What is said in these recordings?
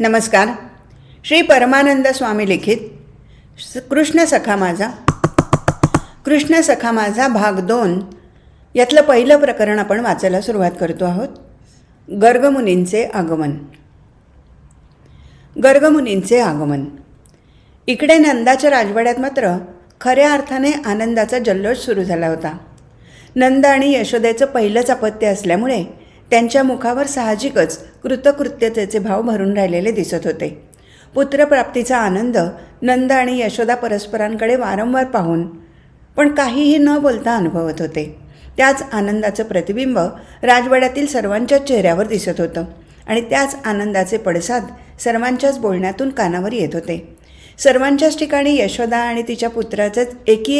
नमस्कार. श्री परमानंद स्वामी लिखित कृष्ण सखा माझा भाग 2 यातलं पहिलं प्रकरण आपण वाचायला सुरुवात करतो आहोत. गर्गमुनींचे आगमन. इकडे नंदाच्या राजवाड्यात मात्र खऱ्या अर्थाने आनंदाचा जल्लोष सुरू झाला होता. नंद आणि यशोदेचं पहिलंच अपत्य असल्यामुळे त्यांच्या मुखावर साहजिकच कृतकृत्यतेचे भाव भरून राहिलेले दिसत होते. पुत्रप्राप्तीचा आनंद नंद आणि यशोदा परस्परांकडे वारंवार पाहून पण काहीही न बोलता अनुभवत होते. त्याच आनंदाचं प्रतिबिंब राजवाड्यातील सर्वांच्याच चेहऱ्यावर दिसत होतं आणि त्याच आनंदाचे पडसाद सर्वांच्याच बोलण्यातून कानावर येत होते. सर्वांच्याच ठिकाणी यशोदा आणि तिच्या पुत्राचंच एकी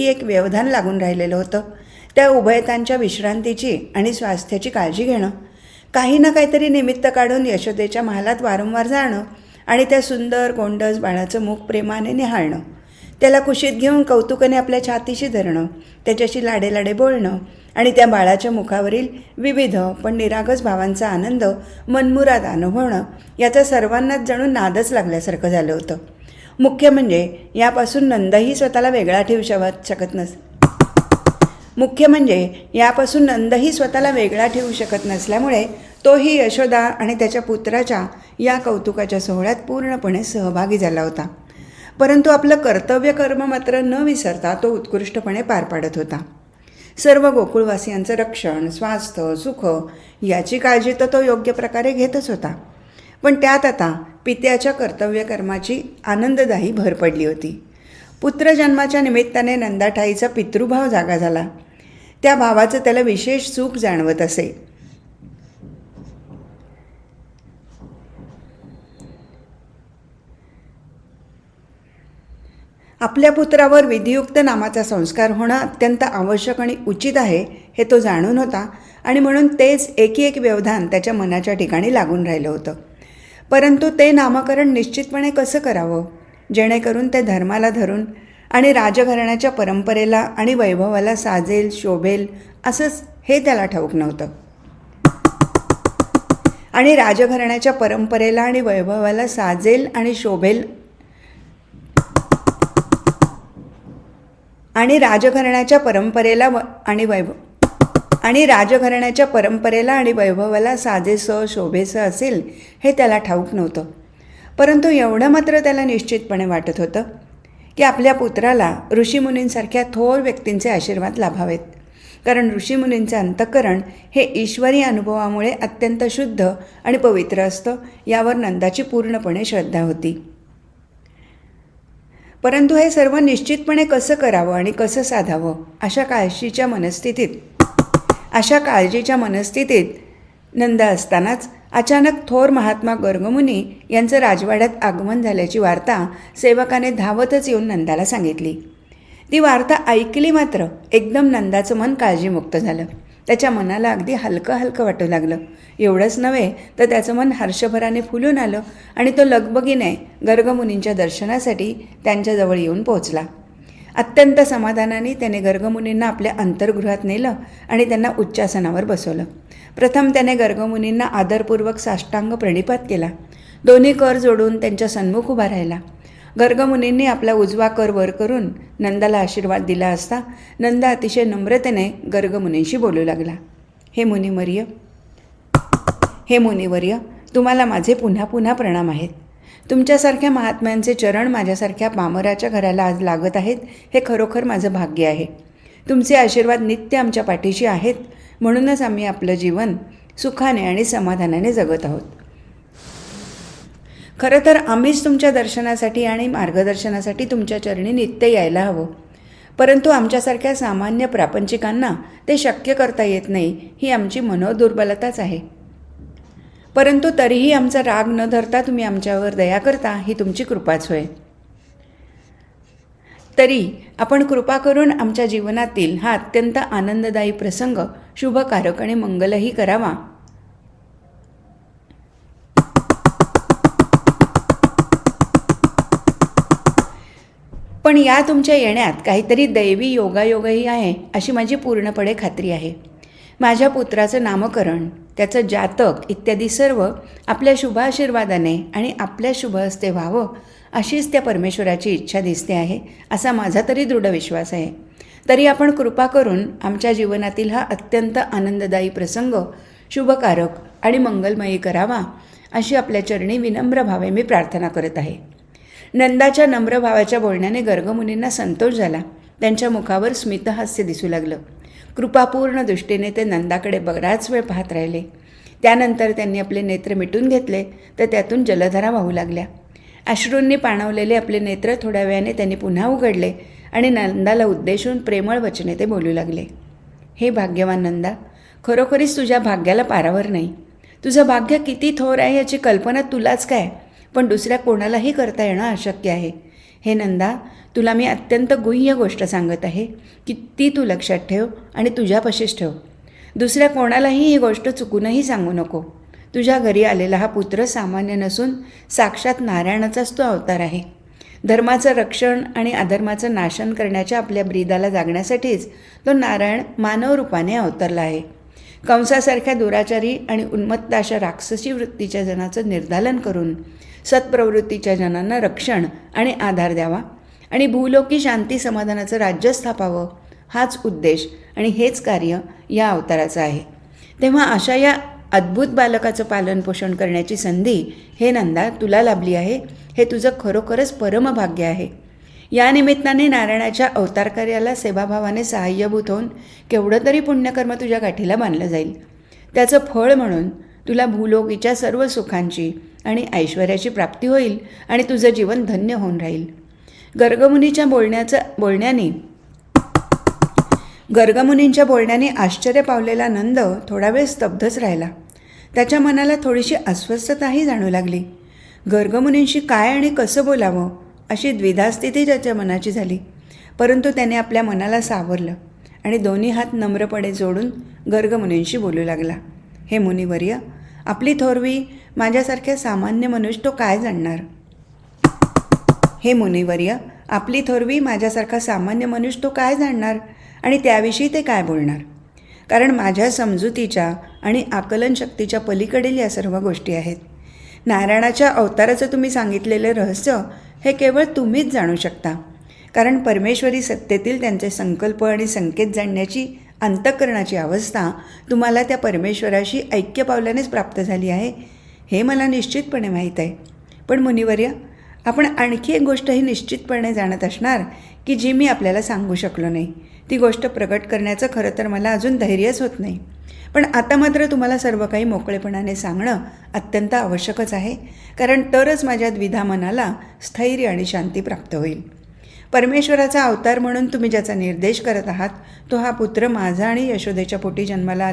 एक व्यवधान लागून राहिलेलं होतं. त्या उभयतांच्या विश्रांतीची आणि स्वास्थ्याची काळजी घेणं, काही ना काहीतरी निमित्त काढून यशोदेच्या महालात वारंवार जाणं आणि त्या सुंदर गोंडस बाळाचं मुख प्रेमाने निहाळणं, त्याला कुशीत घेऊन कौतुकाने आपल्या छातीशी धरणं, त्याच्याशी लाडेलाडे बोलणं आणि त्या बाळाच्या मुखावरील विविध पण निरागस भावांचा आनंद मनमुराद अनुभवणं, याचा सर्वांनाच जणू नादच लागल्यासारखं झालं होतं. मुख्य म्हणजे यापासून नंदही स्वतःला वेगळा ठेवू शकत नसल्यामुळे तोही यशोदा आणि त्याच्या पुत्राच्या या कौतुकाच्या सोहळ्यात पूर्णपणे सहभागी झाला होता. परंतु आपलं कर्तव्य कर्म मात्र न विसरता तो उत्कृष्टपणे पार पाडत होता. सर्व गोकुळवासियांचं रक्षण, स्वास्थ्य, सुख याची काळजी तर तो योग्य प्रकारे घेतच होता. पण त्यात आता पित्याच्या कर्तव्य कर्माची आनंददायी भर पडली होती. पुत्रजन्माच्या निमित्ताने नंदाठाईचा पितृभाव जागा झाला. त्या भावाचं त्याला विशेष सुख जाणवत असे. आपल्या पुत्रावर विधियुक्त नामाचा संस्कार होणं अत्यंत आवश्यक आणि उचित आहे हे तो जाणून होता आणि म्हणून तेच एक व्यवधान त्याच्या मनाच्या ठिकाणी लागून राहिलं होतं. परंतु ते नामकरण निश्चितपणे कसं करावं, जेणेकरून ते धर्माला धरून आणि राजघराण्याच्या परंपरेला आणि वैभवाला साजेल, शोभेल असंच हे त्याला ठाऊक नव्हतं. आणि राजघराण्याच्या परंपरेला आणि वैभवाला साजेल आणि शोभेल आणि राजघराण्याच्या परंपरेला आणि वैभवाला साजेसं शोभेसं असेल हे त्याला ठाऊक नव्हतं. परंतु एवढं मात्र त्याला निश्चितपणे वाटत होतं की आपल्या पुत्राला ऋषीमुनींसारख्या थोर व्यक्तींचे आशीर्वाद लाभावेत. कारण ऋषीमुनींचं अंतःकरण हे ईश्वरी अनुभवामुळे अत्यंत शुद्ध आणि पवित्र असतं, यावर नंदाची पूर्णपणे श्रद्धा होती. परंतु हे सर्व निश्चितपणे कसं करावं आणि कसं साधावं अशा काळजीच्या मनस्थितीत नंद असतानाच अचानक थोर महात्मा गर्गमुनी यांचं राजवाड्यात आगमन झाल्याची वार्ता सेवकाने धावतच येऊन नंदाला सांगितली. ती वार्ता ऐकली मात्र एकदम नंदाचं मन काळजीमुक्त झालं. त्याच्या मनाला अगदी हलकं वाटू लागलं. एवढंच नव्हे तर त्याचं मन हर्षभराने फुलून आलं आणि तो लगबगीने गर्गमुनींच्या दर्शनासाठी त्यांच्याजवळ येऊन पोहोचला. अत्यंत समाधानाने त्याने गर्गमुनींना आपल्या अंतर्गृहात नेलं आणि त्यांना उच्चासनावर बसवलं. प्रथम त्याने गर्गमुनींना आदरपूर्वक साष्टांग प्रणिपात केला. दोन्ही कर जोडून त्यांच्या सन्मुख उभा राहिला. गर्गमुनींनी आपला उजवा कर वर करून नंदाला आशीर्वाद दिला असता नंद अतिशय नम्रतेने गर्गमुनींशी बोलू लागला. हे मुनिवर्य, तुम्हाला माझे पुन्हा पुन्हा प्रणाम आहेत. तुमच्यासारख्या महात्म्यांचे चरण माझ्यासारख्या पामराच्या घराला आज लागत आहेत हे खरोखर माझं भाग्य आहे. तुमचे आशीर्वाद नित्य आमच्या पाठीशी आहेत, म्हणूनच आम्ही आपलं जीवन सुखाने आणि समाधानाने जगत आहोत. खरं तर आम्हीच तुमच्या दर्शनासाठी आणि मार्गदर्शनासाठी तुमच्या चरणी नित्य यायला हवं. परंतु आमच्यासारख्या सामान्य प्रापंचिकांना ते शक्य करता येत नाही, ही आमची मनोदुर्बलताच आहे. परंतु तरीही आमचा राग न धरता तुम्ही आमच्यावर दया करता, ही तुमची कृपाच होय. तरी आपण कृपा करून आमच्या जीवनातील हा अत्यंत आनंददायी प्रसंग शुभकारक आणि मंगलही करावा. पण या तुमच्या येण्यात काहीतरी दैवी योगायोगही आहे अशी माझी पूर्णपणे खात्री आहे. माझ्या पुत्राचं नामकरण, त्याचं जातक इत्यादी सर्व आपल्या शुभाशीर्वादाने आणि आपल्या शुभ हस्ते व्हावं अशीच त्या परमेश्वराची इच्छा दिसते आहे असा माझा तरी दृढ विश्वास आहे. तरी आपण कृपा करून आमच्या जीवनातील हा अत्यंत आनंददायी प्रसंग शुभकारक आणि मंगलमयी करावा अशी आपल्या चरणी विनम्र भावे मी प्रार्थना करत आहे. नंदाच्या नम्र भावाच्या बोलण्याने गर्गमुनींना संतोष झाला. त्यांच्या मुखावर स्मितहास्य दिसू लागलं. कृपापूर्ण दृष्टीने ते नंदाकडे बराच वेळ पाहत राहिले. त्यानंतर त्यांनी आपले नेत्र मिटून घेतले तर त्यातून जलधारा वाहू लागल्या. अश्रूंनी पाणवलेले आपले नेत्र थोड्या वेळाने त्यांनी पुन्हा उघडले आणि नंदाला उद्देशून प्रेमळ वचने ते बोलू लागले. हे भाग्यवान नंदा, खरोखरीच तुझ्या भाग्याला पारावर नाही. तुझं भाग्य किती थोर आहे याची कल्पना तुलाच काय, पण दुसऱ्या कोणालाही करता येणं अशक्य आहे. हे नंदा, तुला मी अत्यंत गुह्य गोष्ट सांगत आहे की ती तू लक्षात ठेव आणि तुझ्यापाशीच ठेव. दुसऱ्या कोणालाही ही गोष्ट चुकूनही सांगू नको. तुझ्या घरी आलेला हा पुत्र सामान्य नसून साक्षात नारायणाचाच तो अवतार आहे. धर्माचं रक्षण आणि अधर्माचं नाशन करण्याच्या आपल्या ब्रीदाला जागण्यासाठीच तो नारायण मानव रूपाने अवतरला आहे. कंसासारख्या दुराचारी आणि उन्मत्त अशा राक्षसी वृत्तीच्या जनाचं निर्दालन करून सत्प्रवृत्तीच्या जनांना रक्षण आणि आधार द्यावा आणि भूलोकी शांती समाधानाचं राज्य स्थापावं हाच उद्देश आणि हेच कार्य या अवताराचं आहे. तेव्हा अशा या अद्भुत बालकाचं पालनपोषण करण्याची संधी हे नंदा तुला लाभली आहे. हे तुझं खरोखरच परमभाग्य आहे. या निमित्ताने नारायणाच्या अवतार कार्याला सेवाभावाने सहाय्यभूत होऊन केवढं तरी पुण्यकर्म तुझ्या गाठीला बांधलं जाईल. त्याचं फळ म्हणून तुला भूलोकीच्या सर्व सुखांची आणि ऐश्वर्याची प्राप्ती होईल आणि तुझं जीवन धन्य होऊन राहील. गर्गमुनींच्या बोलण्याने आश्चर्य पावलेला नंद थोडा वेळ स्तब्धच राहिला. त्याच्या मनाला थोडीशी अस्वस्थताही जाणू लागली. गर्गमुनींशी काय आणि कसं बोलावं अशी द्विधा स्थिती त्याच्या मनाची झाली. परंतु त्याने आपल्या मनाला सावरलं आणि दोन्ही हात नम्रपणे जोडून गर्गमुनींशी बोलू लागला. हे मुनिवर्य, आपली थोरवी माझ्यासारख्या सामान्य मनुष्य तो काय जाणणार? हे मुनिवर्य, आपली थोरवी माझ्यासारखा सामान्य मनुष्य तो काय जाणणार आणि त्याविषयी ते काय बोलणार? कारण माझ्या समजुतीच्या आणि आकलनशक्तीच्या पलीकडील या सर्व गोष्टी आहेत. नारायणाच्या अवताराचं तुम्ही सांगितलेलं रहस्य हे केवळ तुम्हीच जाणू शकता. कारण परमेश्वरी सत्तेतील त्यांचे संकल्प आणि संकेत जाणण्याची अंतःकरणाची अवस्था तुम्हाला त्या परमेश्वराशी ऐक्य पावल्यानेच प्राप्त झाली आहे हे मला निश्चितपणे माहीत आहे. पण मुनिवर्य, आपण आणखी एक गोष्टही निश्चितपणे जाणत असणार की जी मी आपल्याला सांगू शकलो नाही. ती गोष्ट प्रकट करण्याचं खरं तर मला अजून धैर्यच होत नाही. पण आता मात्र तुम्हाला सर्व काही मोकळेपणाने सांगणं अत्यंत आवश्यकच आहे. कारण तरच माझ्या द्विधा मनाला स्थैर्य आणि शांती प्राप्त होईल. परमेश्वराचा अवतार म्हणून तुम्ही ज्याचा निर्देश करत आहात तो हा पुत्र माझा आणि यशोदेच्या पोटी जन्माला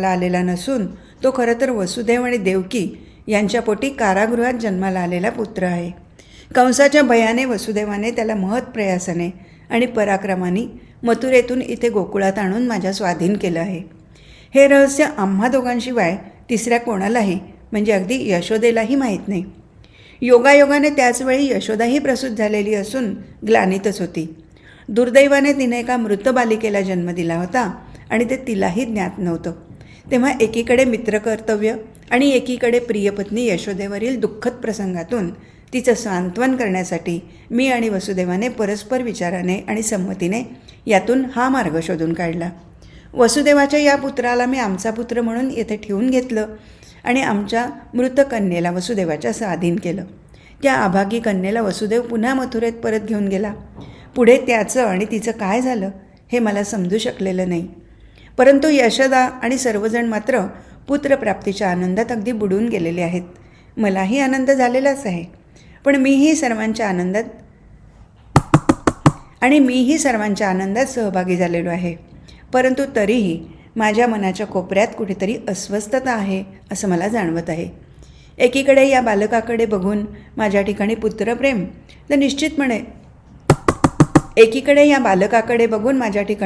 आलेला नसून तो खरं तर वसुदेव आणि देवकी यांच्या पोटी कारागृहात जन्माला आलेला पुत्र आहे. कंसाच्या भयाने वसुदेवाने त्याला महत्प्रयासाने आणि पराक्रमाने मथुरेतून इथे गोकुळात आणून माझ्या स्वाधीन केलं आहे. हे रहस्य आम्हा दोघांशिवाय तिसऱ्या कोणालाही म्हणजे अगदी यशोदेलाही माहीत नाही. योगायोगाने त्याचवेळी यशोदाही प्रसूत झालेली असून ग्लानीतच होती. दुर्दैवाने तिने एका मृत बालिकेला जन्म दिला होता आणि ते तिलाही ज्ञात नव्हतं. तेव्हा एकीकडे मित्रकर्तव्य आणि एकीकडे प्रियपत्नी यशोदेवरील दुःखद प्रसंगातून तिचं सांत्वन करण्यासाठी मी आणि वसुदेवाने परस्पर विचाराने आणि संमतीने यातून हा मार्ग शोधून काढला. वसुदेवाच्या या पुत्राला मी आमचा पुत्र म्हणून येथे ठेवून घेतलं आणि आमच्या मृत कन्येला वसुदेवाच्या स्वाधीन केलं. त्या अभागी कन्येला वसुदेव पुन्हा मथुरेत परत घेऊन गेला. पुढे त्याचं आणि तिचं काय झालं हे मला समजू शकलेलं नाही. परंतु यशोदा आणि सर्वजण मात्र पुत्रप्राप्तीच्या आनंदात अगदी बुडून गेलेले आहेत. मलाही आनंद झालेलाच आहे. पण मीही सर्वांच्या आनंदात सहभागी झालेलो आहे. परंतु तरीही माझ्या मनाच्या कोपऱ्यात कुठेतरी अस्वस्थता आहे असं मला जाणवत आहे. एकीकडे या बालकाकडे बघून माझ्या ठिकाणी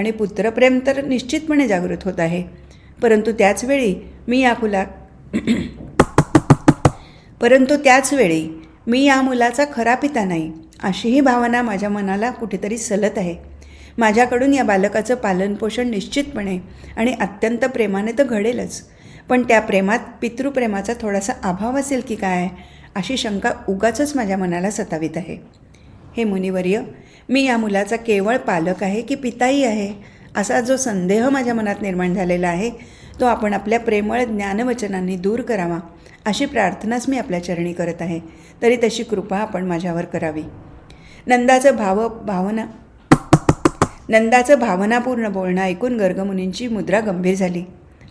पुत्रप्रेम तर निश्चितपणे जागृत होत आहे. परंतु त्याचवेळी परंतु त्याच वेळी मी या मुलाचा खरा पिता नाही अशीही भावना माझ्या मनाला कुठेतरी सलत आहे. माझ्याकडून या बालकाचं पालनपोषण निश्चितपणे आणि अत्यंत प्रेमाने तर घडेलच, पण त्या प्रेमात पितृप्रेमाचा थोडासा अभाव असेल की काय अशी शंका उगाचच माझ्या मनाला सतावीत आहे. हे मुनिवर्य, मी या मुलाचा केवळ पालक आहे की पिताही आहे असा जो संदेह माझ्या मनात निर्माण झालेला आहे तो आपण आपल्या प्रेमळ ज्ञानवचनांनी दूर करावा अशी प्रार्थनाच मी आपल्या चरणी करत आहे. तरी तशी कृपा आपण माझ्यावर करावी. नंदाचं भावनापूर्ण बोलणं ऐकून गर्गमुनींची मुद्रा गंभीर झाली.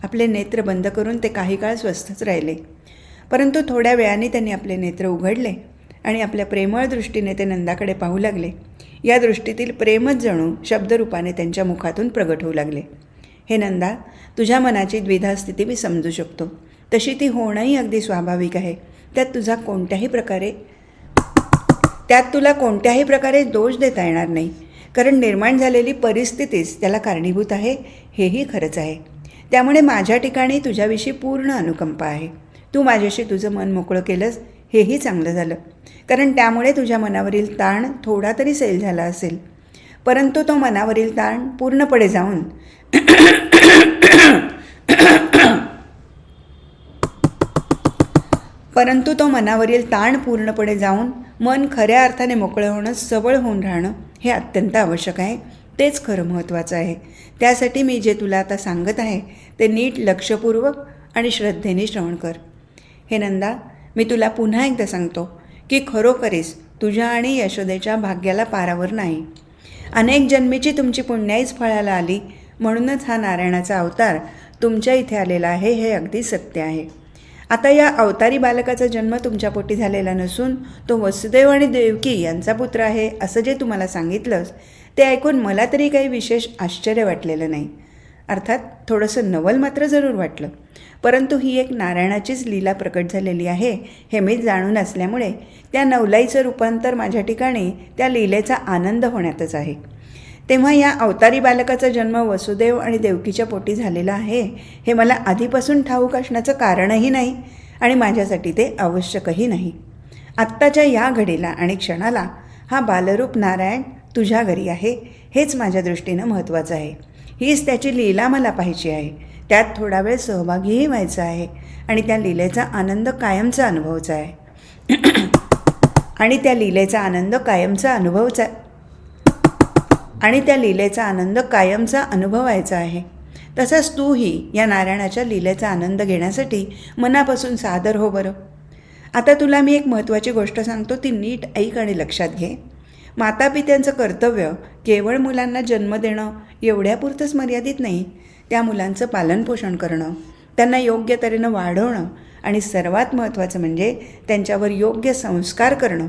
आपले नेत्र बंद करून ते काही काळ स्वस्थच राहिले. परंतु थोड्या वेळाने त्यांनी आपले नेत्र उघडले आणि आपल्या प्रेमळ दृष्टीने ते नंदाकडे पाहू लागले. या दृष्टीतील प्रेमच जणू शब्दरूपाने त्यांच्या मुखातून प्रगट होऊ लागले. हे नंदा, तुझ्या मनाची द्विधा स्थिती मी समजू शकतो. तशी ती होणंही अगदी स्वाभाविक आहे. त्यात तुला कोणत्याही प्रकारे दोष देता येणार नाही, कारण निर्माण झालेली परिस्थितीच त्याला कारणीभूत आहे हेही खरंच आहे. त्यामुळे माझ्या ठिकाणी तुझ्याविषयी पूर्ण अनुकंपा आहे. तू माझ्याशी तुझं मन मोकळं केलंस हेही चांगलं झालं, कारण त्यामुळे तुझ्या मनावरील ताण थोडा तरी सैल झाला असेल. परंतु तो मनावरील ताण पूर्णपणे जाऊन मन खऱ्या अर्थाने मोकळं होणं, सबळ होऊन राहणं हे अत्यंत आवश्यक आहे. तेच खरं महत्त्वाचं आहे. त्यासाठी मी जे तुला आता सांगत आहे ते नीट लक्षपूर्वक आणि श्रद्धेने श्रवण कर. हे नंदा, मी तुला पुन्हा एकदा सांगतो की खरोखरीच तुझ्या आणि यशोदेच्या भाग्याला पारावर नाही. अनेक जन्मीची तुमची पुण्याईच फळाला आली, म्हणूनच हा नारायणाचा अवतार तुमच्या इथे आलेला आहे हे अगदी सत्य आहे. आता या अवतारी बालकाचा जन्म तुमच्या पोटी झालेला नसून तो वसुदेव आणि देवकी यांचा पुत्र आहे असं जे तुम्हाला सांगितलंस ते ऐकून मला तरी काही विशेष आश्चर्य वाटलेलं नाही. अर्थात थोडंसं नवल मात्र जरूर वाटलं, परंतु ही एक नारायणाचीच लीला प्रकट झालेली आहे हे मी जाणून असल्यामुळे त्या नवलाईचं रूपांतर माझ्या ठिकाणी त्या लीलेचा आनंद होण्यातच आहे. तेव्हा या अवतारी बालकाचा जन्म वसुदेव आणि देवकीच्या पोटी झालेला आहे हे मला आधीपासून ठाऊक असण्याचं कारणही नाही आणि माझ्यासाठी ते आवश्यकही नाही. आत्ताच्या या घडीला आणि क्षणाला हा बालरूप नारायण तुझ्या घरी आहे हेच माझ्या दृष्टीनं महत्त्वाचं आहे. हीच त्याची लीला मला पाहायची आहे. त्यात थोडा वेळ सहभागीही व्हायचा आहे आणि त्या लीलेचा आनंद कायमचा अनुभवायचा आहे आणि त्या लीलेचा आनंद कायमचा अनुभवायचा आहे. तसंच तूही या नारायणाच्या लीलेचा आनंद घेण्यासाठी मनापासून सादर हो बरं. आता तुला मी एक महत्त्वाची गोष्ट सांगतो, ती नीट ऐक आणि लक्षात घे. मातापित्यांचं कर्तव्य केवळ मुलांना जन्म देणं एवढ्यापुरतंच मर्यादित नाही. त्या मुलांचं पालनपोषण करणं, त्यांना योग्य तऱ्हेनं वाढवणं आणि सर्वात महत्त्वाचं म्हणजे त्यांच्यावर योग्य संस्कार करणं,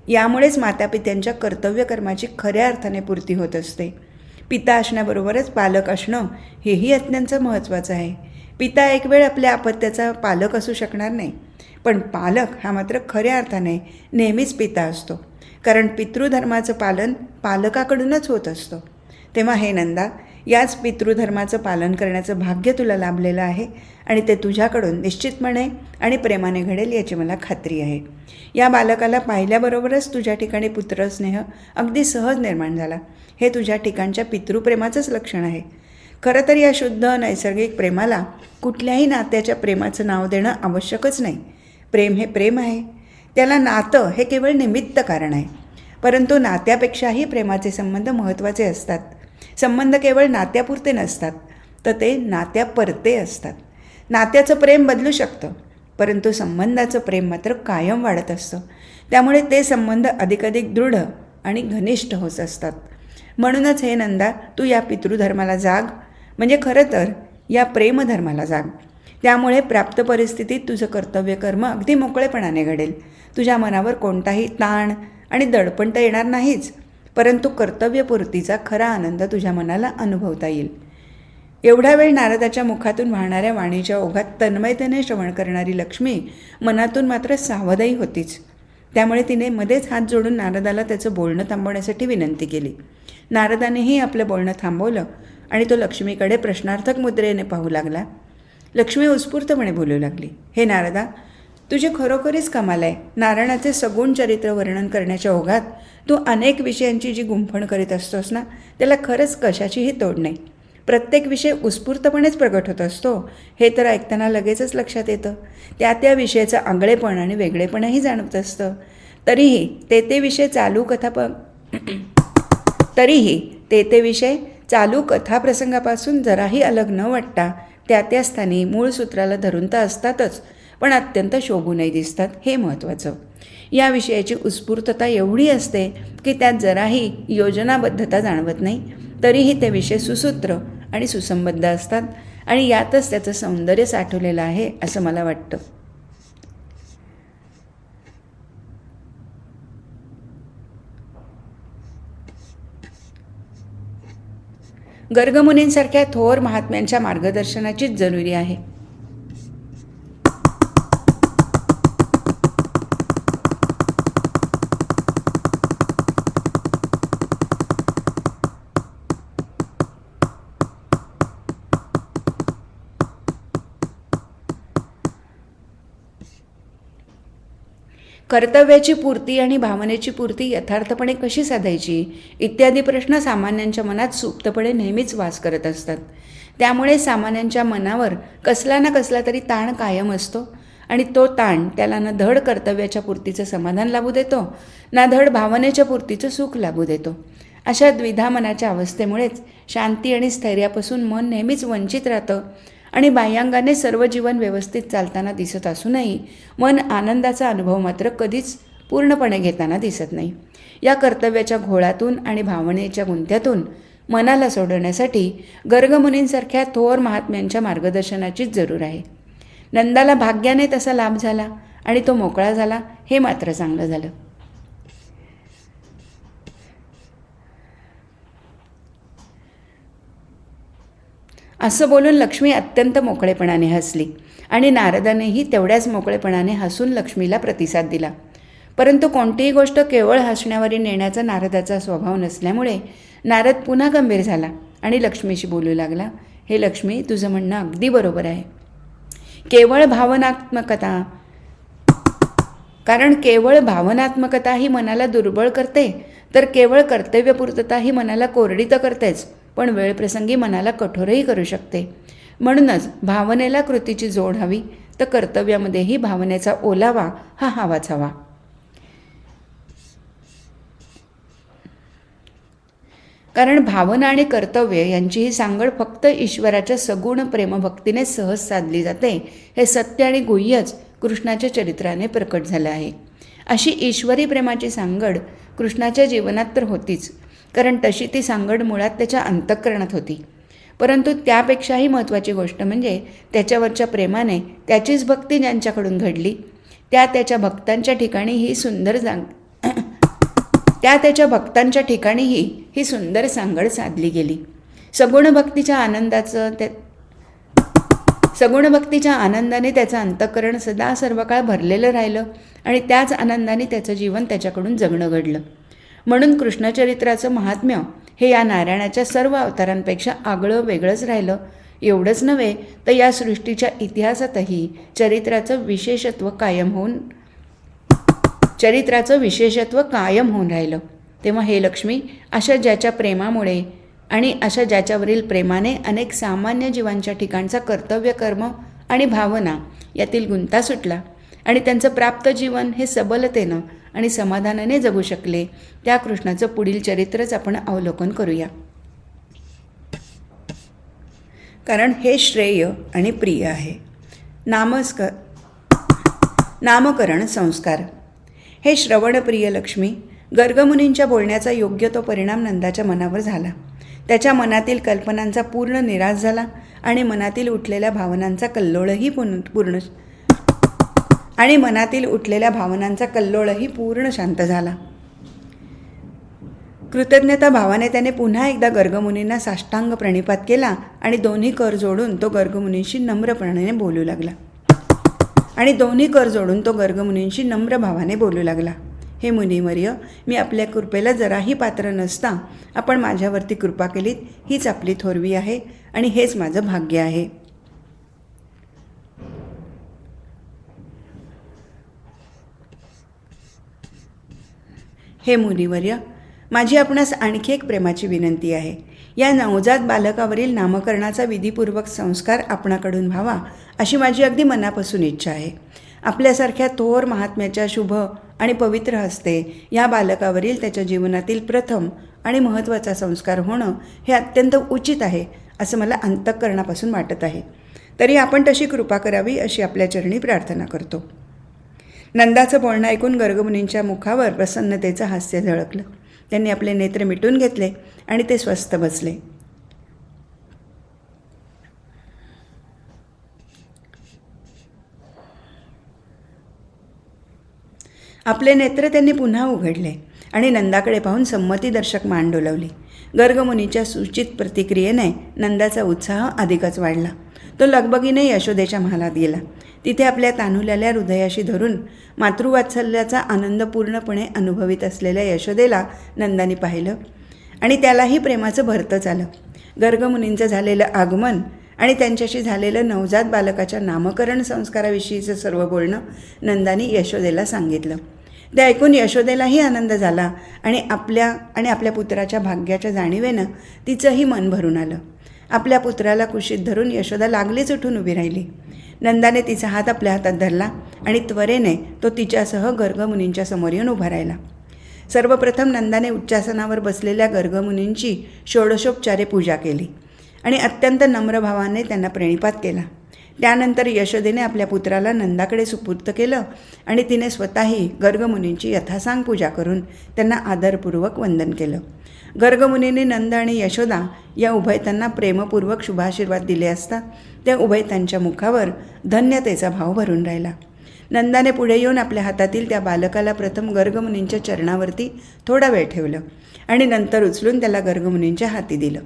यामुळेच मातापित्यांच्या कर्तव्यकर्माची खऱ्या अर्थाने पूर्ती होत असते. पिता असण्याबरोबरच पालक असणं हेही अत्यंत महत्त्वाचं आहे. पिता एक वेळ आपल्या अपत्याचा पालक असू शकणार नाही, पण पालक हा मात्र खऱ्या अर्थाने नेहमीच पिता असतो, कारण पितृधर्माचं पालन पालकाकडूनच होत असतं. तेव्हा हे नंदा, याच पितृधर्माचं पालन करण्याचं भाग्य तुला लाभलेलं आहे आणि ते तुझ्याकडून निश्चितपणे आणि प्रेमाने घडेल याची मला खात्री आहे. या बालकाला पाहिल्याबरोबरच तुझ्या ठिकाणी पुत्रस्नेह अगदी सहज निर्माण झाला. हे तुझ्या ठिकाणच्या पितृप्रेमाचंच लक्षण आहे. खरं तर या शुद्ध नैसर्गिक प्रेमाला कुठल्याही नात्याच्या प्रेमाचं नाव देणं आवश्यकच नाही. प्रेम हे प्रेम आहे. त्याला नातं हे केवळ निमित्त कारण आहे. परंतु नात्यापेक्षाही प्रेमाचे संबंध महत्त्वाचे असतात. संबंध केवळ नात्यापुरते नसतात, तर ते नात्यापरते असतात. नात्याचं प्रेम बदलू शकतं, परंतु संबंधाचं प्रेम मात्र कायम वाढत असतं. त्यामुळे ते संबंध अधिकाधिक दृढ आणि घनिष्ठ होत असतात. म्हणूनच हे नंदा, तू या पितृधर्माला जाग, म्हणजे खरं तर या प्रेमधर्माला जाग. त्यामुळे प्राप्त परिस्थितीत तुझं कर्तव्यकर्म अगदी मोकळेपणाने घडेल. तुझ्या मनावर कोणताही ताण आणि दडपण तर येणार नाहीच, परंतु कर्तव्यपूर्तीचा खरा आनंद तुझ्या मनाला अनुभवता येईल. एवढा वेळ नारदाच्या मुखातून वाहणाऱ्या वाणीच्या ओघात तन्मयतेने श्रवण करणारी लक्ष्मी मनातून मात्र सावधही होतीच. त्यामुळे तिने मध्येच हात जोडून नारदाला त्याचं बोलणं थांबवण्यासाठी विनंती केली. नारदानेही आपलं बोलणं थांबवलं आणि तो लक्ष्मीकडे प्रश्नार्थक मुद्रेने पाहू लागला. लक्ष्मी उत्स्फूर्तपणे बोलू लागली. हे नारदा, तुझी खरोखरीच कमाल आहे. नारायणाचे सगुण चरित्र वर्णन करण्याच्या ओघात तू अनेक विषयांची जी गुंफण करीत असतोस ना, त्याला खरंच कशाचीही तोड नाही. प्रत्येक विषय उत्स्फूर्तपणेच प्रगट होत असतो, हे तर ऐकताना लगेचच लक्षात येतं. त्या विषयाचं आगळेपण आणि वेगळेपणही जाणवत असतं. तरीही ते विषय चालू कथाप्रसंगापासून जराही अलग न वाटता त्या स्थानी मूळ सूत्राला धरून तर असतातच, पण अत्यंत शोभूनही दिसतात, हे महत्त्वाचं. या विषयाची उत्स्फूर्तता एवढी असते की त्यात जराही योजनाबद्धता जाणवत नाही. तरीही ते विषय सुसूत्र आणि सुसंबद्ध असतात आणि यातच त्याचं सौंदर्य साठवलेलं आहे असं मला वाटतं. गर्गमुनींसारख्या थोर महात्म्यांच्या मार्गदर्शनाचीच जरुरी आहे. कर्तव्याची पूर्ती आणि भावनेची पूर्ती यथार्थपणे कशी साधायची इत्यादी प्रश्न सामान्यांच्या मनात सुप्तपणे नेहमीच वास करत असतात. त्यामुळे सामान्यांच्या मनावर कसला ना कसला तरी ताण कायम असतो आणि तो ताण त्याला ना धड कर्तव्याच्या पूर्तीचं समाधान लाभू देतो, ना धड भावनेच्या पूर्तीचं सुख लाभू देतो. अशा द्विधा मनाच्या अवस्थेमुळेच शांती आणि स्थैर्यापासून मन नेहमीच वंचित राहतं आणि बाह्यांगाने सर्व जीवन व्यवस्थित चालताना दिसत असूनही मन आनंदाचा अनुभव मात्र कधीच पूर्णपणे घेताना दिसत नाही. या कर्तव्याच्या घोळातून आणि भावनेच्या गुंत्यातून मनाला सोडवण्यासाठी गर्गमुनींसारख्या थोर महात्म्यांच्या मार्गदर्शनाचीच जरूर आहे. नंदाला भाग्याने तसा लाभ झाला आणि तो मोकळा झाला, हे मात्र चांगलं झालं. असं बोलून लक्ष्मी अत्यंत मोकळेपणाने हसली आणि नारदानेही तेवढ्याच मोकळेपणाने हसून लक्ष्मीला प्रतिसाद दिला. परंतु कोणतीही गोष्ट केवळ हसण्यावरी नेण्याचा नारदाचा स्वभाव नसल्यामुळे नारद पुन्हा गंभीर झाला आणि लक्ष्मीशी बोलू लागला. हे लक्ष्मी, तुझं म्हणणं अगदी बरोबर आहे. केवळ भावनात्मकता ही मनाला दुर्बळ करते, तर केवळ कर्तव्यपूर्तता ही मनाला कोरडी तर करतेच, पण वेळप्रसंगी मनाला कठोरही करू शकते. म्हणूनच भावनेला कृतीची जोड हवी, तर कर्तव्यामध्येही भावनेचा ओलावा हा हवाच हवा. कारण भावना आणि कर्तव्य यांची ही सांगड फक्त ईश्वराच्या सगुण प्रेमभक्तीने सहज साधली जाते, हे सत्य आणि गुह्यच कृष्णाच्या चरित्राने प्रकट झालं आहे. अशी ईश्वरी प्रेमाची सांगड कृष्णाच्या जीवनात तर होतीच, कारण तशी ती सांगड मुळात त्याच्या अंतःकरणात होती. परंतु त्यापेक्षाही महत्त्वाची गोष्ट म्हणजे त्याच्यावरच्या प्रेमाने त्याचीच भक्ती ज्यांच्याकडून घडली त्याच्या भक्तांच्या ठिकाणीही ही सुंदर सांगड साधली गेली. सगुण भक्तीच्या आनंदाने त्याचं अंतःकरण सदा सर्व काळ भरलेलं राहिलं आणि त्याच आनंदाने त्याचं जीवन त्याच्याकडून जगणं घडलं. म्हणून कृष्णचरित्राचं महात्म्य हे या नारायणाच्या सर्व अवतारांपेक्षा आगळं वेगळंच राहिलं. एवढंच नव्हे तर या सृष्टीच्या इतिहासातही चरित्राचं विशेषत्व कायम होऊन राहिलं. तेव्हा हे लक्ष्मी, अशा ज्याच्या प्रेमामुळे आणि अशा ज्याच्यावरील प्रेमाने अनेक सामान्य जीवांच्या ठिकाणचा कर्तव्य, कर्म आणि भावना यातील गुंता सुटला आणि त्यांचं प्राप्त जीवन हे सबलतेनं आणि समाधानाने जगू शकले, त्या कृष्णाचं पुढील चरित्रच आपण अवलोकन करूया. कारण हे श्रेय आणि प्रिय आहे. नामकरण संस्कार. हे श्रवणप्रिय लक्ष्मी, गर्गमुनींच्या बोलण्याचा योग्य तो परिणाम नंदाच्या मनावर झाला. त्याच्या मनातील कल्पनांचा पूर्ण निराश झाला आणि मनातील उठलेल्या भावनांचा कल्लोळही पूर्ण शांत झाला. कृतज्ञता भावाने त्याने पुन्हा एकदा गर्गमुनींना साष्टांग प्रणिपात केला आणि दोन्ही कर जोडून तो गर्गमुनींशी नम्र भावाने बोलू लागला. हे मुनिवर्य, मी आपल्या कृपेला जराही पात्र नसता आपण माझ्यावरती कृपा केलीत, हीच आपली थोरवी आहे आणि हेच माझं भाग्य आहे. हे मुनिवर्य, माझी आपणास आणखी एक प्रेमाची विनंती आहे. या नवजात बालकावरील नामकरणाचा विधिपूर्वक संस्कार आपणाकडून व्हावा अशी माझी अगदी मनापासून इच्छा आहे. आपल्यासारख्या थोर महात्म्याच्या शुभ आणि पवित्र हस्ते या बालकावरील त्याच्या जीवनातील प्रथम आणि महत्त्वाचा संस्कार होणं हे अत्यंत उचित आहे असं मला अंतःकरणापासून वाटत आहे. तरी आपण तशी कृपा करावी अशी आपल्या चरणी प्रार्थना करतो. नंदाचं बोलणं ऐकून गर्गमुनींच्या मुखावर प्रसन्नतेचं हास्य झळकलं. त्यांनी आपले नेत्र मिटून घेतले आणि ते स्वस्थ बसले. आपले नेत्र त्यांनी पुन्हा उघडले आणि नंदाकडे पाहून संमतीदर्शक मान डोलवली. गर्गमुनीच्या सूचित प्रतिक्रियेने नंदाचा उत्साह अधिकच वाढला. तो लगबगीने यशोदेच्या महालात गेला. तिथे आपल्या तान्हुल्याल्या हृदयाशी धरून मातृवात्सल्याचा आनंद पूर्णपणे अनुभवित असलेल्या यशोदेला नंदाने पाहिलं आणि त्यालाही प्रेमाचं भरतंच आलं. गर्गमुनींचं झालेलं आगमन आणि त्यांच्याशी झालेलं नवजात बालकाच्या नामकरण संस्काराविषयीचं सर्व बोलणं नंदाने यशोदेला सांगितलं. ते ऐकून यशोदेलाही आनंद झाला आणि आपल्या पुत्राच्या भाग्याच्या जाणीवेनं तिचंही मन भरून आलं. आपल्या पुत्राला कुशीत धरून यशोदा लागलीच उठून उभी राहिली. नंदाने तिचा हात आपल्या हातात धरला आणि त्वरेने तो तिच्यासह गर्गमुनींच्या समोर येऊन उभा राहिला. सर्वप्रथम नंदाने उच्चासनावर बसलेल्या गर्गमुनींची षोडशोपचारे पूजा केली आणि अत्यंत नम्रभावाने त्यांना प्रणिपात केला. त्यानंतर यशोदेने आपल्या पुत्राला नंदाकडे सुपूर्त केलं आणि तिने स्वतःही गर्गमुनींची यथासांग पूजा करून त्यांना आदरपूर्वक वंदन केलं. गर्गमुनींनी नंद आणि यशोदा या उभयतांना प्रेमपूर्वक शुभाशीर्वाद दिले असता त्या उभयतांच्या मुखावर धन्यतेचा भाव भरून राहिला. नंदाने पुढे येऊन आपल्या हातातील त्या बालकाला प्रथम गर्गमुनींच्या चरणावरती थोडा वेळ ठेवलं आणि नंतर उचलून त्याला गर्गमुनींच्या हाती दिलं.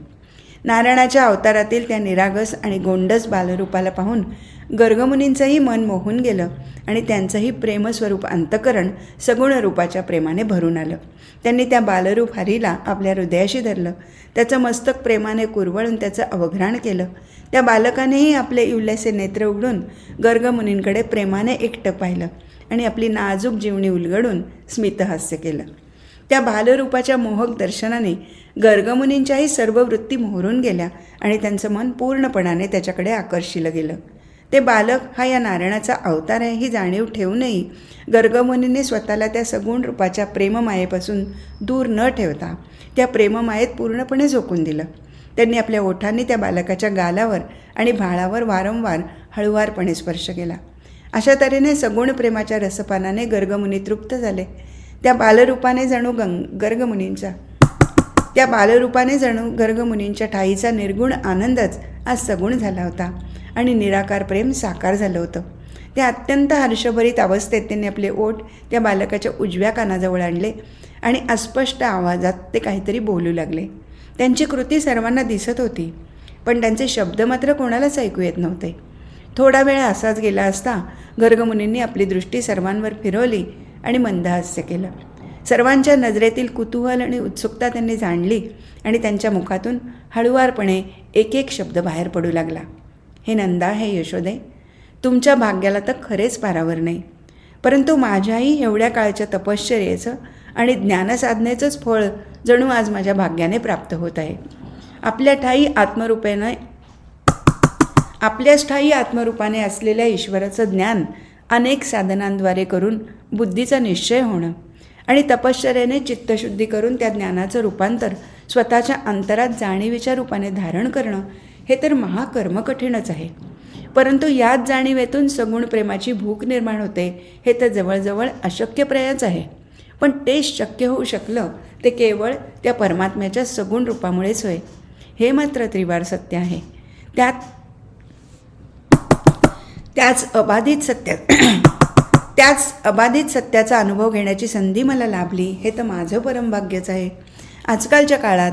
नारायणाच्या अवतारातील त्या निरागस आणि गोंडस बालरूपाला पाहून गर्गमुनींचंही मन मोहून गेलं आणि त्यांचंही प्रेमस्वरूप अंतःकरण सगुण रूपाच्या प्रेमाने भरून आलं. त्यांनी त्या बालरूप हरीला आपल्या हृदयाशी धरलं. त्याचं मस्तक प्रेमाने कुरवळून त्याचं अवघ्राण केलं. त्या बालकानेही आपले इवलेसे नेत्र उघडून गर्गमुनींकडे प्रेमाने एकटं पाहिलं आणि आपली नाजूक जीवनी उलगडून स्मितहास्य केलं. त्या बालरूपाच्या मोहक दर्शनाने गर्गमुनींच्याही सर्व वृत्ती मोहरून गेल्या आणि त्यांचं मन पूर्णपणाने त्याच्याकडे आकर्षिलं गेलं. ते बालक हा या नारायणाचा अवतार आहे ही जाणीव ठेवूनही गर्गमुनींनी स्वतःला त्या सगुण रूपाच्या प्रेममायेपासून दूर न ठेवता त्या प्रेममायेत पूर्णपणे झोकून दिलं. त्यांनी आपल्या ओठांनी त्या बालकाच्या गालावर आणि भाळावर वारंवार हळुवारपणे स्पर्श केला. अशा तऱ्हेने सगुण प्रेमाच्या रसपानाने गर्गमुनी तृप्त झाले. त्या बालरूपाने जणू गर्गमुनींच्या ठाईचा निर्गुण आनंदच आज सगुण झाला होता आणि निराकार प्रेम साकार झालं होतं. त्या अत्यंत हर्षभरीत अवस्थेत त्यांनी आपले ओठ त्या बालकाच्या उजव्या कानाजवळ आणले आणि अस्पष्ट आवाजात ते काहीतरी बोलू लागले. त्यांची कृती सर्वांना दिसत होती, पण त्यांचे शब्द मात्र कोणालाच ऐकू येत नव्हते. थोडा वेळ असाच गेला असता गर्गमुनींनी आपली दृष्टी सर्वांवर फिरवली आणि मंदहास्य केलं. सर्वांच्या नजरेतील कुतूहल आणि उत्सुकता त्यांनी जाणली आणि त्यांच्या मुखातून हळुवारपणे एक एक शब्द बाहेर पडू लागला. हे नंदा, हे यशोदे, तुमच्या भाग्याला तर खरेच पारावर नाही, परंतु माझ्याही एवढ्या काळच्या तपश्चर्येचं आणि ज्ञानसाधनेचंच फळ जणू आज माझ्या भाग्याने प्राप्त होत आहे. आपल्याच ठायी आत्मरूपाने असलेल्या ईश्वराचं ज्ञान अनेक साधनांद्वारे करून बुद्धीचा निश्चय होणं आणि तपश्चर्याने चित्तशुद्धी करून त्या ज्ञानाचं रूपांतर स्वतःच्या अंतरात जाणीवीच्या रूपाने धारण करणं हे तर महाकर्म कठीणच आहे. परंतु याच जाणीवेतून सगुण प्रेमाची भूक निर्माण होते हे तर जवळजवळ अशक्यप्रायच आहे. पण तेच शक्य होऊ शकलं ते केवळ त्या परमात्म्याच्या सगुण रूपामुळेच होय. हे मात्र त्रिवार सत्य आहे. त्याच अबाधित सत्याचा अनुभव घेण्याची संधी मला लाभली हे तर माझं परमभाग्यच आहे. आजकालच्या काळात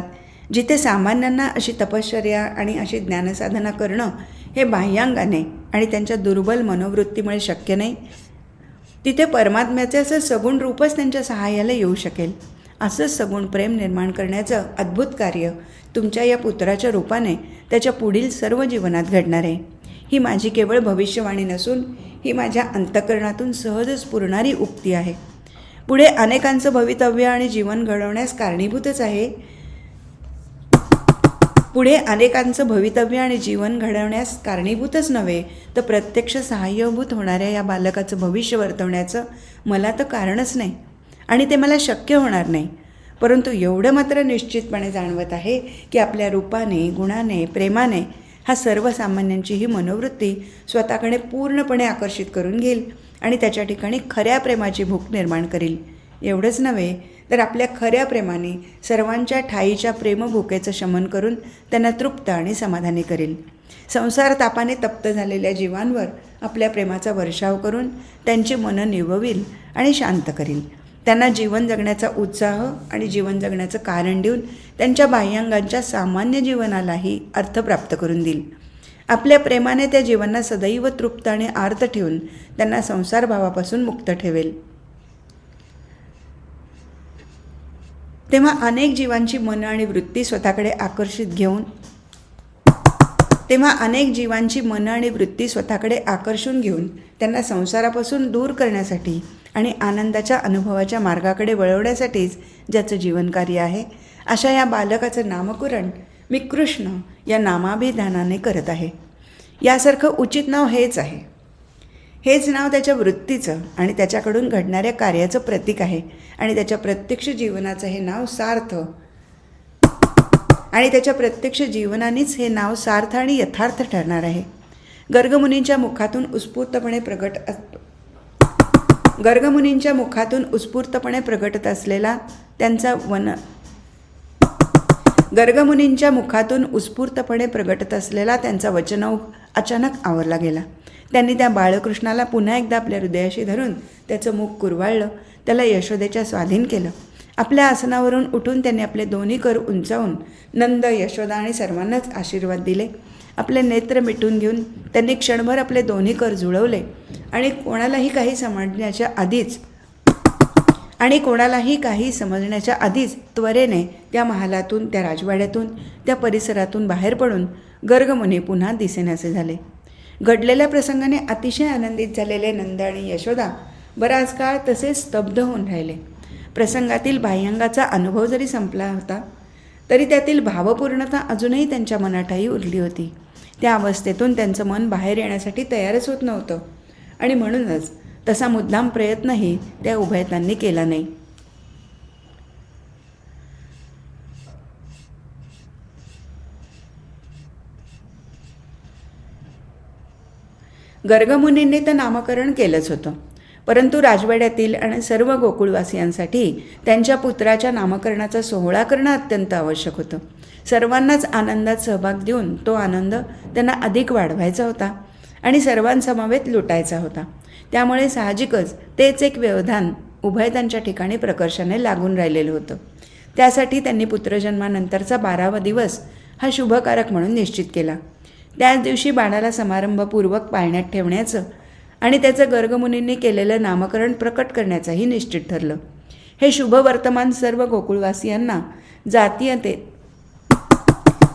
जिथे सामान्यांना अशी तपश्चर्या आणि अशी ज्ञानसाधना करणं हे बाह्यांगाने आणि त्यांच्या दुर्बल मनोवृत्तीमुळे शक्य नाही, तिथे परमात्म्याचे असं सगुण रूपच त्यांच्या सहाय्याला येऊ शकेल. असंच सगुण प्रेम निर्माण करण्याचं अद्भुत कार्य तुमच्या या पुत्राच्या रूपाने त्याच्या पुढील सर्व जीवनात घडणार आहे. ही माझी केवळ भविष्यवाणी नसून ही माझ्या अंतःकरणातून सहजच पुरणारी उक्ती आहे. पुढे अनेकांचं भवितव्य आणि जीवन घडवण्यास कारणीभूतच आहे. पुढे अनेकांचं भवितव्य आणि जीवन घडवण्यास कारणीभूतच नव्हे तर प्रत्यक्ष सहाय्यभूत होणाऱ्या या बालकाचं भविष्य वर्तवण्याचं मला तर कारणच नाही आणि ते मला शक्य होणार नाही. परंतु एवढं मात्र निश्चितपणे जाणवत आहे की आपल्या रूपाने, गुणाने, प्रेमाने हा सर्वसामान्यांची ही मनोवृत्ती स्वतःकडे पूर्णपणे आकर्षित करून घेईल आणि त्याच्या ठिकाणी खऱ्या प्रेमाची भूक निर्माण करील. एवढंच नव्हे तर आपल्या खऱ्या प्रेमाने सर्वांच्या ठाईच्या प्रेमभुकेचं शमन करून त्यांना तृप्त आणि समाधानी करील. संसार तापाने तप्त झालेल्या जीवांवर आपल्या प्रेमाचा वर्षाव करून त्यांची मनं निववील आणि शांत करील. त्यांना जीवन जगण्याचा उत्साह आणि जीवन जगण्याचं कारण देऊन त्यांच्या बाह्यांगांच्या सामान्य जीवनालाही अर्थ प्राप्त करून देईल. आपल्या प्रेमाने त्या जीवांना सदैव तृप्त आणि आर्त ठेवून त्यांना संसारभावापासून मुक्त ठेवेल. तेव्हा अनेक जीवांची मनं आणि वृत्ती स्वतःकडे आकर्षून घेऊन त्यांना संसारापासून दूर करण्यासाठी आणि आनंदाच्या अनुभवाच्या मार्गाकडे वळवण्यासाठीच ज्याचं जीवनकार्य आहे, अशा या बालकाचं नामकरण मी कृष्ण या नामाभिधानाने करत आहे. यासारखं उचित नाव हेच आहे. हेच नाव त्याच्या वृत्तीचं आणि त्याच्याकडून घडणाऱ्या कार्याचं प्रतीक आहे आणि त्याच्या प्रत्यक्ष जीवनाचं हे नाव सार्थ आणि त्याच्या प्रत्यक्ष जीवनानेच हे नाव सार्थ आणि यथार्थ ठरणार आहे. गर्गमुनींच्या मुखातून उत्स्फूर्तपणे प्रगटत असलेला त्यांचा वचनौघ अचानक आवरला गेला. त्यांनी त्या बाळकृष्णाला पुन्हा एकदा आपल्या हृदयाशी धरून त्याचं मुख कुरवाळलं, त्याला यशोदेच्या स्वाधीन केलं. आपल्या आसनावरून उठून त्यांनी आपले दोन्ही कर उंचावून नंद, यशोदा आणि सर्वांनाच आशीर्वाद दिले. आपले नेत्र मिटून घेऊन त्यांनी क्षणभर आपले दोन्ही कर जुळवले आणि कोणालाही काही समजण्याच्या आधीच त्वरेने त्या महालातून, त्या राजवाड्यातून, त्या परिसरातून बाहेर पडून गर्गमुनी पुन्हा दिसेनासे झाले. घडलेल्या प्रसंगाने अतिशय आनंदित झालेले नंद आणि यशोदा बराच काळ तसेच स्तब्ध होऊन राहिले. प्रसंगातील बाह्यांगाचा अनुभव जरी संपला होता तरी त्यातील भावपूर्णता अजूनही त्यांच्या मनातही उरली होती. त्या अवस्थेतून त्यांचं मन बाहेर येण्यासाठी तयारच होत नव्हतं आणि म्हणूनच तसा मुद्दाम प्रयत्नही त्या उभयतांनी केला नाही. गर्गमुनींनी तर नामकरण केलंच होतं, परंतु राजवाड्यातील आणि सर्व गोकुळवासियांसाठी त्यांच्या पुत्राच्या नामकरणाचा सोहळा करणं अत्यंत आवश्यक होतं. सर्वांनाच आनंदात सहभाग देऊन तो आनंद त्यांना अधिक वाढवायचा होता आणि सर्वांसमवेत लुटायचा होता. त्यामुळे साहजिकच तेच एक व्यवधान उभयतांच्या ठिकाणी प्रकर्षाने लागून राहिलेलं होतं. त्यासाठी त्यांनी पुत्रजन्मानंतरचा 12वा दिवस हा शुभकारक म्हणून निश्चित केला. त्याच दिवशी बाळाला समारंभपूर्वक पाळण्यात ठेवण्याचं आणि त्याचं गर्गमुनींनी केलेलं नामकरण प्रकट करण्याचंही निश्चित ठरलं. हे शुभ वर्तमान सर्व गोकुळवासियांना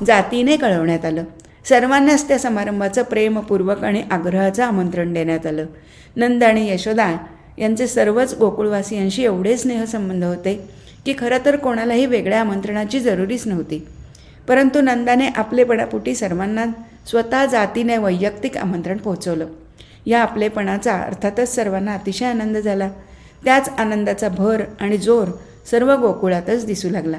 जातीने कळवण्यात आलं. सर्वांनाच त्या समारंभाचं प्रेमपूर्वक आणि आग्रहाचं आमंत्रण देण्यात आलं. नंद आणि यशोदा यांचे सर्वच गोकुळवासियांशी एवढे स्नेहसंबंध होते की खरं तर कोणालाही वेगळ्या आमंत्रणाची जरुरीच नव्हती. परंतु नंदाने आपलेपणापोटी सर्वांना स्वतः जातीने वैयक्तिक आमंत्रण पोहोचवलं. या आपलेपणाचा अर्थातच सर्वांना अतिशय आनंद झाला. त्याच आनंदाचा भर आणि जोर सर्व गोकुळातच दिसू लागला.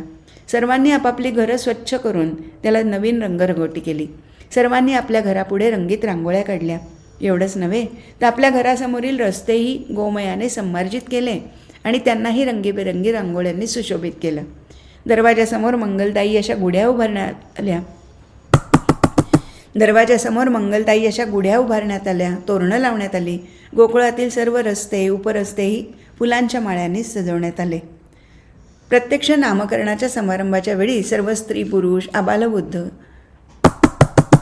सर्वांनी आपापली घरं स्वच्छ करून त्याला नवीन रंगरंगोटी केली. सर्वांनी आपल्या घरापुढे रंगीत रांगोळ्या काढल्या. एवढंच नव्हे तर आपल्या घरासमोरील रस्तेही गोमयाने संमार्जित केले आणि त्यांनाही रंगीबेरंगी रांगोळ्यांनी सुशोभित केलं. दरवाजासमोर मंगलदायी अशा गुढ्या उभारण्यात आल्या. तोरणं लावण्यात आली. गोकुळातील सर्व रस्ते, उपरस्तेही फुलांच्या माळ्यांनी सजवण्यात आले. प्रत्यक्ष नामकरणाच्या समारंभाच्या वेळी सर्व स्त्री पुरुष,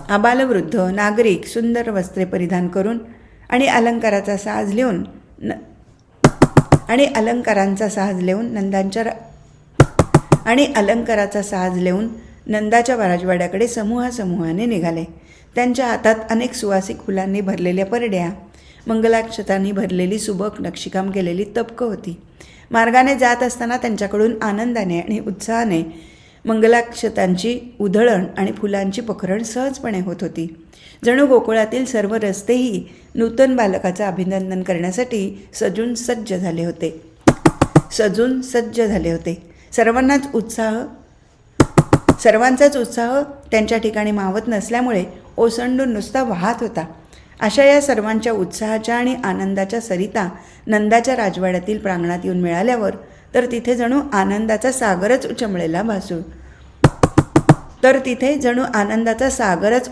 आबालवृद्ध नागरिक सुंदर वस्त्रे परिधान करून आणि अलंकारांचा साज लेवून नंदाच्या राजवाड्याकडे समूहाने निघाले. त्यांच्या हातात अनेक सुवासिक फुलांनी भरलेल्या परड्या, मंगलाक्षतांनी भरलेली सुबक नक्षीकाम केलेली तबकं होती. मार्गाने जात असताना त्यांच्याकडून आनंदाने आणि उत्साहाने मंगलाक्षतांची उधळण आणि फुलांची पखरण सहजपणे होत होती. जणू गोकुळातील सर्व रस्तेही नूतन बालकाचं अभिनंदन करण्यासाठी सजून सज्ज झाले होते. सर्वांचाच उत्साह त्यांच्या ठिकाणी मावत नसल्यामुळे ओसंडून नुसता वाहत होता. अशा या सर्वांच्या उत्साहाच्या आणि आनंदाच्या सरिता नंदाच्या राजवाड्यातील प्रांगणात येऊन मिळाल्यावर तर तिथे जणू आनंदाचा सागरच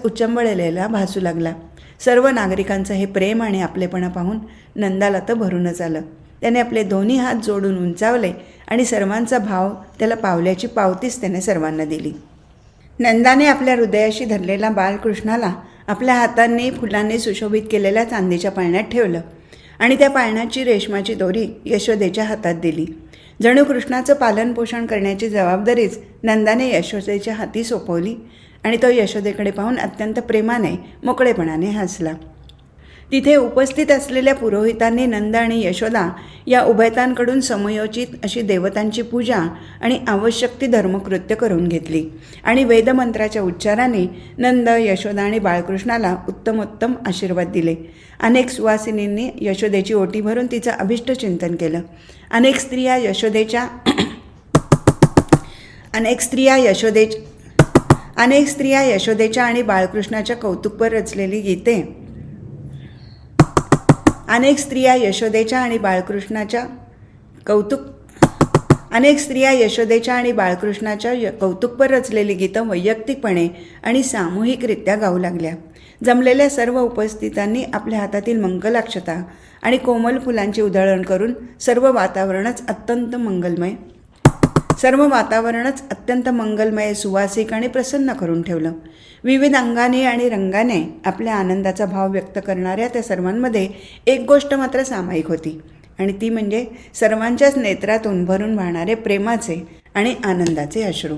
उचंबळलेला भासू लागला. सर्व नागरिकांचं हे प्रेम आणि आपलेपणा पाहून नंदाला तर भरूनच आलं. त्याने आपले दोन्ही हात जोडून उंचावले आणि सर्वांचा भाव त्याला पावल्याची पावतीच त्याने सर्वांना दिली. नंदाने आपल्या हृदयाशी धरलेला बालकृष्णाला आपल्या हातांनी फुलांनी सुशोभित केलेल्या चांदीच्या पाळण्यात ठेवलं आणि त्या पाळण्याची रेशमाची दोरी यशोदेच्या हातात दिली. जणू कृष्णाचं पालनपोषण करण्याची जबाबदारीच नंदाने यशोदेच्या हाती सोपवली आणि तो यशोदेकडे पाहून अत्यंत प्रेमाने मोकळेपणाने हसला. तिथे उपस्थित असलेल्या पुरोहितांनी नंद आणि यशोदा या उभयतांकडून समयोचित अशी देवतांची पूजा आणि आवश्यक ती धर्मकृत्य करून घेतली आणि वेदमंत्राच्या उच्चाराने नंद, यशोदा आणि बाळकृष्णाला उत्तमोत्तम आशीर्वाद दिले. अनेक सुवासिनींनी यशोदेची ओटी भरून तिचं अभिष्ट चिंतन केलं. अनेक स्त्रिया यशोदेच्या आणि बाळकृष्णाच्या कौतुकपर रचलेली गीते अनेक स्त्रिया यशोदेच्या आणि बाळकृष्णाच्या कौतुकपर रचलेली गीतं वैयक्तिकपणे आणि सामूहिकरित्या गाऊ लागल्या. जमलेल्या सर्व उपस्थितांनी आपल्या हातातील मंगलाक्षता आणि कोमल फुलांची उधळण करून सर्व वातावरणच अत्यंत मंगलमय, सुवासिक आणि प्रसन्न करून ठेवलं. विविध अंगाने आणि रंगाने आपल्या आनंदाचा भाव व्यक्त करणाऱ्या त्या सर्वांमध्ये एक गोष्ट मात्र सामायिक होती आणि ती म्हणजे सर्वांच्याच नेत्रातून भरून वाहणारे प्रेमाचे आणि आनंदाचे अश्रू.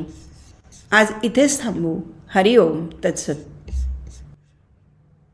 आज इथेच थांबू. हरिओम तत्सत.